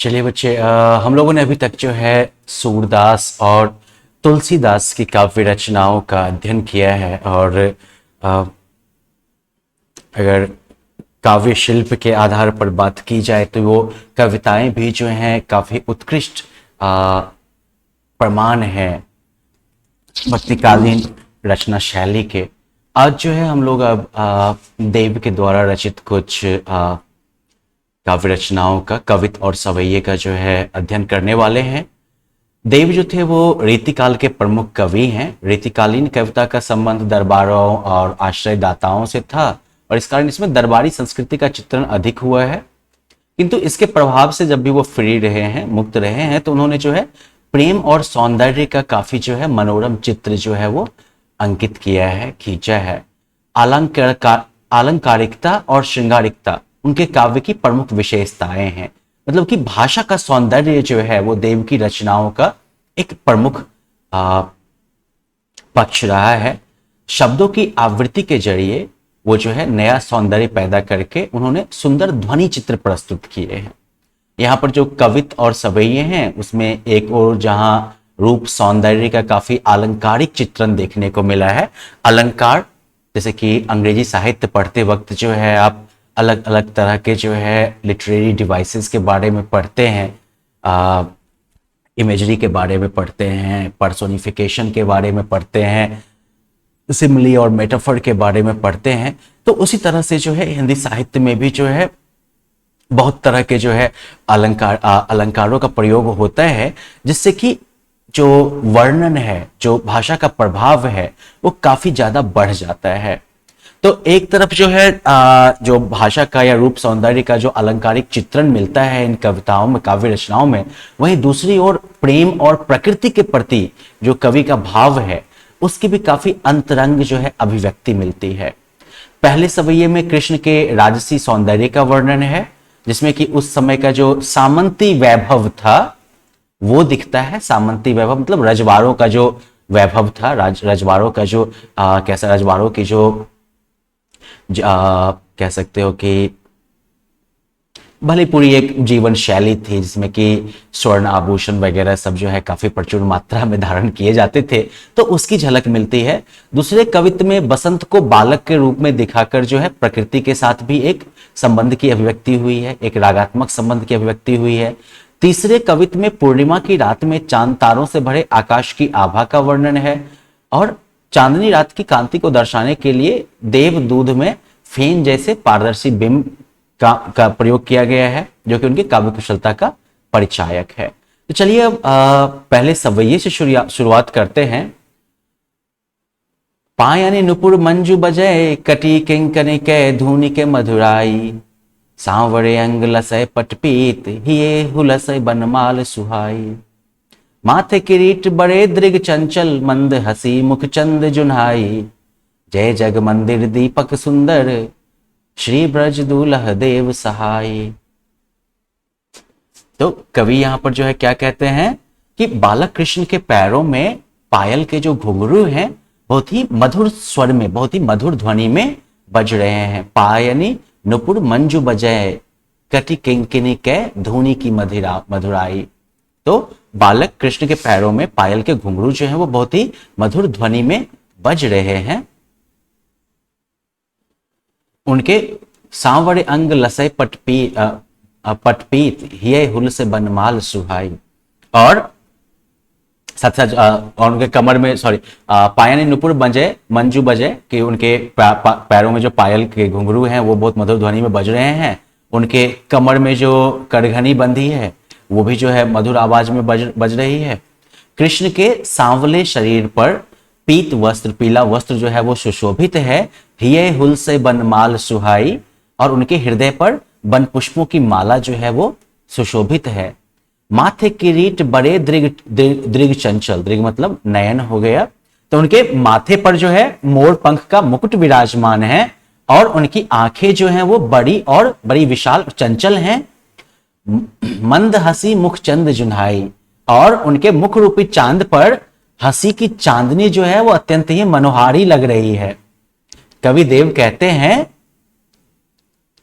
चलिए बच्चे, हम लोगों ने अभी तक जो है सूरदास और तुलसीदास की काव्य रचनाओं का अध्ययन किया है। और अ, अगर काव्य शिल्प के आधार पर बात की जाए तो वो कविताएं भी जो हैं काफी उत्कृष्ट प्रमाण है भक्तिकालीन रचना शैली के। आज जो है हम लोग अब देव के द्वारा रचित कुछ काव्य रचनाओं का, कवित और सवैये का जो है अध्ययन करने वाले हैं। देव जो थे वो रीतिकाल के प्रमुख कवि हैं। रीतिकालीन कविता का संबंध दरबारों और आश्रयदाताओं से था और इस कारण इसमें दरबारी संस्कृति का चित्रण अधिक हुआ है। किंतु इसके प्रभाव से जब भी वो फ्री रहे हैं, मुक्त रहे हैं, तो उन्होंने जो है प्रेम और सौंदर्य का काफी जो है मनोरम चित्र जो है वो अंकित किया है, खींचा है। आलंकारिकता और श्रृंगारिकता उनके काव्य की प्रमुख विशेषताएं हैं। मतलब कि भाषा का सौंदर्य जो है वो देव की रचनाओं का एक प्रमुख पक्ष रहा है। शब्दों की आवृत्ति के जरिए वो जो है नया सौंदर्य पैदा करके उन्होंने सुंदर ध्वनि चित्र प्रस्तुत किए हैं। यहाँ पर जो कवित और सवैये हैं उसमें एक और जहाँ रूप सौंदर्य का काफी अलंकारिक चित्रण देखने को मिला है। अलंकार जैसे कि अंग्रेजी साहित्य पढ़ते वक्त जो है आप अलग अलग तरह के जो है लिटरेरी डिवाइसेस के बारे में पढ़ते हैं, इमेजरी के बारे में पढ़ते हैं, पर्सोनिफिकेशन के बारे में पढ़ते हैं, सिमिली और मेटाफर के बारे में पढ़ते हैं। तो उसी तरह से जो है हिंदी साहित्य में भी जो है बहुत तरह के जो है अलंकारों का प्रयोग होता है, जिससे कि जो वर्णन है, जो भाषा का प्रभाव है, वो काफी ज्यादा बढ़ जाता है। तो एक तरफ जो है जो भाषा का या रूप सौंदर्य का जो अलंकारिक चित्रण मिलता है इन कविताओं में, काव्य रचनाओं में, वहीं दूसरी ओर प्रेम और प्रकृति के प्रति जो कवि का भाव है उसकी भी काफी अंतरंग जो है अभिव्यक्ति मिलती है। पहले सवैये में कृष्ण के राजसी सौंदर्य का वर्णन है, जिसमें कि उस समय का जो सामंती वैभव था वो दिखता है। सामंती वैभव मतलब रजवाड़ों का जो वैभव था, रजवाड़ों का जो कैसा, रजवाड़ों की जो कह सकते हो कि भले पूरी एक जीवन शैली थी जिसमें कि स्वर्ण आभूषण वगैरह सब जो है काफी प्रचुर मात्रा में धारण किए जाते थे, तो उसकी झलक मिलती है। दूसरे कवित्व में बसंत को बालक के रूप में दिखाकर जो है प्रकृति के साथ भी एक संबंध की अभिव्यक्ति हुई है, एक रागात्मक संबंध की अभिव्यक्ति हुई है। तीसरे कवित्व में पूर्णिमा की रात में चांद तारों से भरे आकाश की आभा का वर्णन है और चांदनी रात की कांति को दर्शाने के लिए देव दूध में फेन जैसे पारदर्शी बिंब का प्रयोग किया गया है, जो कि उनकी काव्य कुशलता का परिचायक है। तो चलिए अब पहले सवैये से शुरुआत करते हैं। पायनि नुपुर मंजू बजय, कटी किंकनी के धूनि के मधुराई, सांवरे अंग लसय पटपीत, हिये हुलसय बनमाल सुहाई। माथे किरीट बड़े दृग चंचल, मंद हसी मुख चंद जुन्हाई, जय जग मंदिर दीपक सुंदर, श्री ब्रज दूल्ह देव सहाय। तो कवि यहां पर जो है क्या कहते हैं कि बालक कृष्ण के पैरों में पायल के जो घुंघरू हैं बहुत ही मधुर स्वर में, बहुत ही मधुर ध्वनि में बज रहे हैं। पायनी नुपुर मंजू बजय, कटी किंकिनी के धूनी की मधुराई। तो बालक कृष्ण के पैरों में पायल के घुंघरू जो है वो बहुत ही मधुर ध्वनि में बज रहे हैं। उनके सांवरे अंग लसय पटपीत, हिये हुल से बनमाल सुहाई। और साथ साथ और उनके कमर में पायनी नुपुर बजे मंजू बजे कि उनके पैरों में जो पायल के घुंघरू हैं वो बहुत मधुर ध्वनि में बज रहे हैं। उनके कमर में जो करघनी बंधी है वो भी जो है मधुर आवाज में बज रही है। कृष्ण के सांवले शरीर पर पीत वस्त्र, पीला वस्त्र जो है वो सुशोभित है। हिये हुल से बनमाल सुहाई, और उनके हृदय पर वन पुष्पों की माला जो है वो सुशोभित है। माथे किरीट बड़े दृग चंचल, दृग मतलब नयन हो गया, तो उनके माथे पर जो है मोर पंख का मुकुट विराजमान है और उनकी आंखें जो हैं वो बड़ी और बड़ी विशाल चंचल हैं। मंद हंसी मुख चंद जुन्हाई, और उनके मुख रूपी चांद पर हंसी की चांदनी जो है वो अत्यंत ही मनोहारी लग रही है। कवि देव कहते हैं,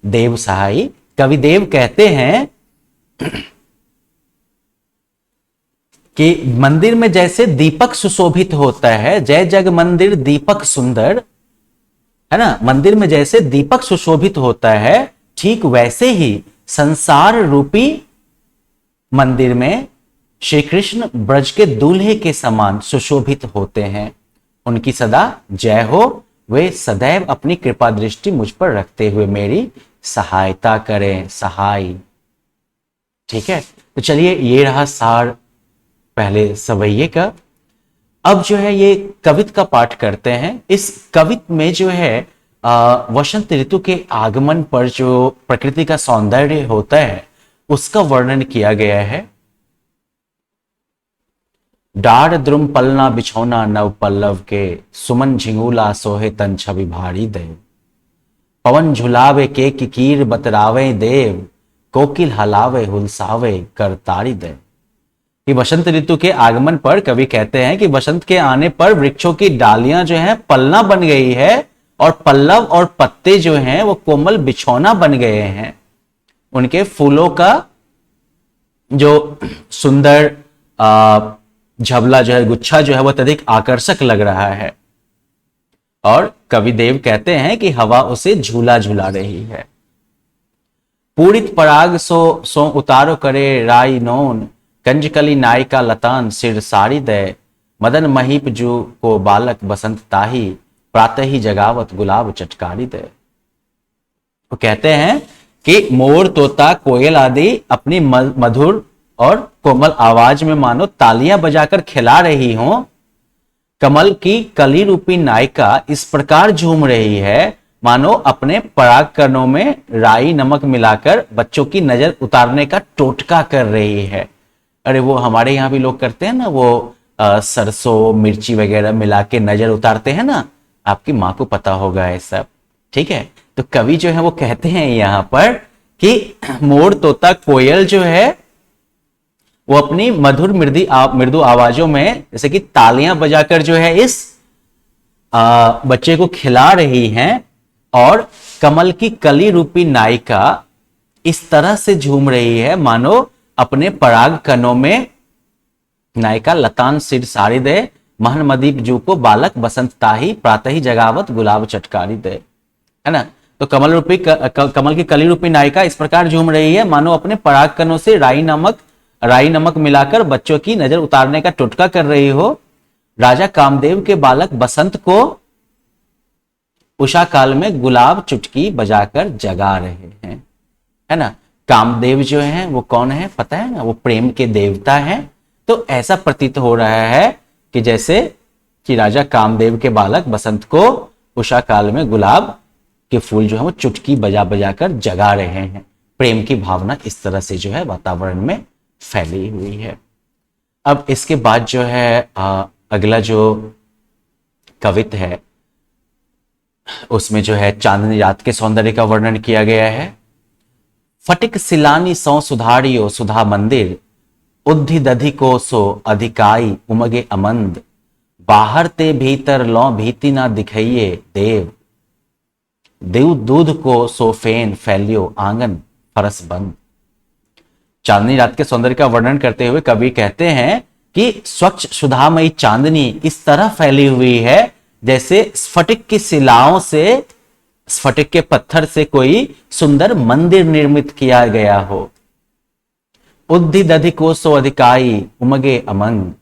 देव सहाय कवि देव कहते हैं कि मंदिर में जैसे दीपक सुशोभित होता है, जय जग मंदिर दीपक सुंदर, है ना, मंदिर में जैसे दीपक सुशोभित होता है, ठीक वैसे ही संसार रूपी मंदिर में श्री कृष्ण ब्रज के दूल्हे के समान सुशोभित होते हैं। उनकी सदा जय हो, वे सदैव अपनी कृपा दृष्टि मुझ पर रखते हुए मेरी सहायता करें, सहाय। ठीक है, तो चलिए ये रहा सार पहले सवैये का। अब जो है ये कवित का पाठ करते हैं। इस कवित में जो है वसंत ऋतु के आगमन पर जो प्रकृति का सौंदर्य होता है उसका वर्णन किया गया है। डार द्रुम पलना बिछौना नव पल्लव के, सुमन झिंगूला सोहे तन छवि भारी दे। पवन झुलावे के किकीर बतरावे देव, कोकिल हलावे हुलसावे करतारी दे। कि वसंत ऋतु के आगमन पर कवि कहते हैं कि वसंत के आने पर वृक्षों की डालियां जो है पलना बन गई है और पल्लव और पत्ते जो हैं वो कोमल बिछौना बन गए हैं। उनके फूलों का जो सुंदर झबला जो है, गुच्छा जो है वो अत्यधिक आकर्षक लग रहा है। और कवि देव कहते हैं कि हवा उसे झूला झूला रही है। पूरित पराग सो उतारो करे राई नोन, कंजकली नायिका लतान सिर सारी दे। मदन महीप जू को बालक बसंत ताही, प्रातः ही जगावत गुलाब चटकारी दे। वो कहते हैं कि मोर, तोता, कोयल आदि अपनी मधुर और कोमल आवाज में मानो तालियां बजाकर खिला रही हों। कमल की कली रूपी नायिका इस प्रकार झूम रही है मानो अपने पराग कणों में राई नमक मिलाकर बच्चों की नजर उतारने का टोटका कर रही है। अरे वो हमारे यहाँ भी लोग करते हैं ना, वो सरसों मिर्ची वगैरह मिला के नजर उतारते हैं ना, आपकी माँ को पता होगा ये सब। ठीक है, तो कवि जो है वो कहते हैं यहाँ पर कि मोर, तोता, कोयल जो है वो अपनी मधुर मृदु आवाजों में जैसे कि तालियां बजाकर जो है इस बच्चे को खिला रही हैं। और कमल की कली रूपी नायिका इस तरह से झूम रही है मानो अपने पराग कणों में नायिका लतान सिर सारी दे। महन मदीप जू को बालक बसंत ताही, प्रातः ही जगावत गुलाब चटकारी दे। है ना, तो कमल की कली रूपी नायिका इस प्रकार झूम रही है मानो अपने पराग कणों से राई नमक मिलाकर बच्चों की नजर उतारने का टोटका कर रही हो। राजा कामदेव के बालक बसंत को उषा काल में गुलाब चुटकी बजाकर जगा रहे हैं। है ना, कामदेव जो है वो कौन है पता है ना, वो प्रेम के देवता हैं। तो ऐसा प्रतीत हो रहा है कि जैसे कि राजा कामदेव के बालक बसंत को उषा काल में गुलाब के फूल जो है वो चुटकी बजा बजाकर जगा रहे हैं। प्रेम की भावना इस तरह से जो है वातावरण में फैली हुई है। अब इसके बाद जो है अगला जो कवित है उसमें जो है चांदनी रात के सौंदर्य का वर्णन किया गया है। फटिक सिलानी सौ सुधारियो सुधा मंदिर, उद्धि दधि को सो अधिकाई उमगे अमंद। बाहर ते भीतर लौ भीति ना दिखाइए देव, देव दूध को सो फेन फैलियो आंगन फरस बंद। चांदनी रात के सौंदर्य का वर्णन करते हुए कवि कहते हैं कि स्वच्छ सुधामयी चांदनी इस तरह फैली हुई है जैसे स्फटिक की शिलाओं से, स्फटिक के पत्थर से कोई सुंदर मंदिर निर्मित किया गया हो। उद्धि दधि को सो अधिकाई उमगे अमंग,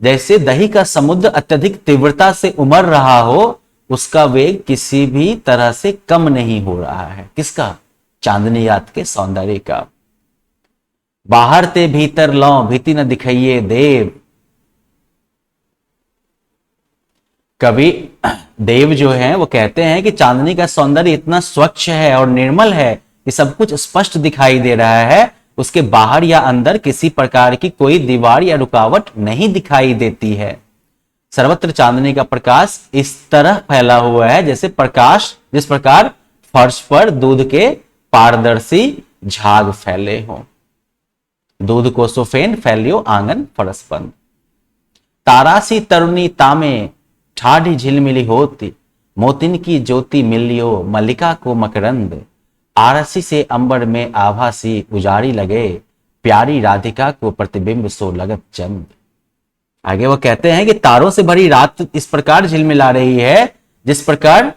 जैसे दही का समुद्र अत्यधिक तीव्रता से उमड़ रहा हो, उसका वेग किसी भी तरह से कम नहीं हो रहा है। किसका? चांदनी रात के सौंदर्य का। बाहर ते भीतर लौ भीति न दिखाइए देव, कवि देव जो है वो कहते हैं कि चांदनी का सौंदर्य इतना स्वच्छ है और निर्मल है कि सब कुछ स्पष्ट दिखाई दे रहा है। उसके बाहर या अंदर किसी प्रकार की कोई दीवार या रुकावट नहीं दिखाई देती है। सर्वत्र चांदनी का प्रकाश इस तरह फैला हुआ है जैसे प्रकाश, जिस प्रकार फर्श पर दूध के पारदर्शी झाग फैले हों। दूध को सुफेन फैलियो आंगन फरसबंद। तारासी तरुणी तामे ठाढ़ी झिलमिली होती, मोतिन की ज्योति मिलियो मल्लिका को मकरंद। आरसी से अंबर में आभासी उजारी लगे, प्यारी राधिका को प्रतिबिंब सो लगत चंद। आगे वो कहते हैं कि तारों से भरी रात इस प्रकार झिलमिला रही है जिस प्रकार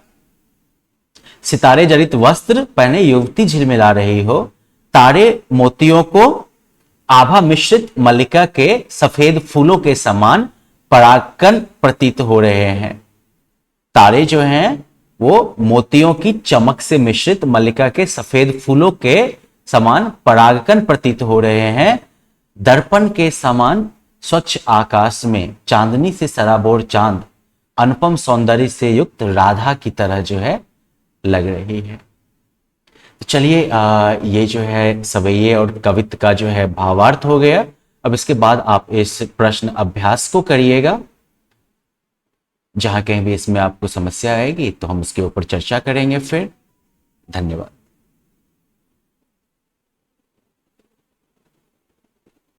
सितारे जड़ित वस्त्र पहने युवती झिलमिला रही हो। तारे मोतियों को आभा मिश्रित मल्लिका के सफेद फूलों के समान परागकण प्रतीत हो रहे हैं। तारे जो हैं वो मोतियों की चमक से मिश्रित मल्लिका के सफेद फूलों के समान परागकण प्रतीत हो रहे हैं। दर्पण के समान स्वच्छ आकाश में चांदनी से सराबोर चांद अनुपम सौंदर्य से युक्त राधा की तरह जो है लग रही है। तो चलिए ये जो है सवैये और कवित्त का जो है भावार्थ हो गया। अब इसके बाद आप इस प्रश्न अभ्यास को करिएगा। जहां कहीं भी इसमें आपको समस्या आएगी तो हम उसके ऊपर चर्चा करेंगे फिर। धन्यवाद।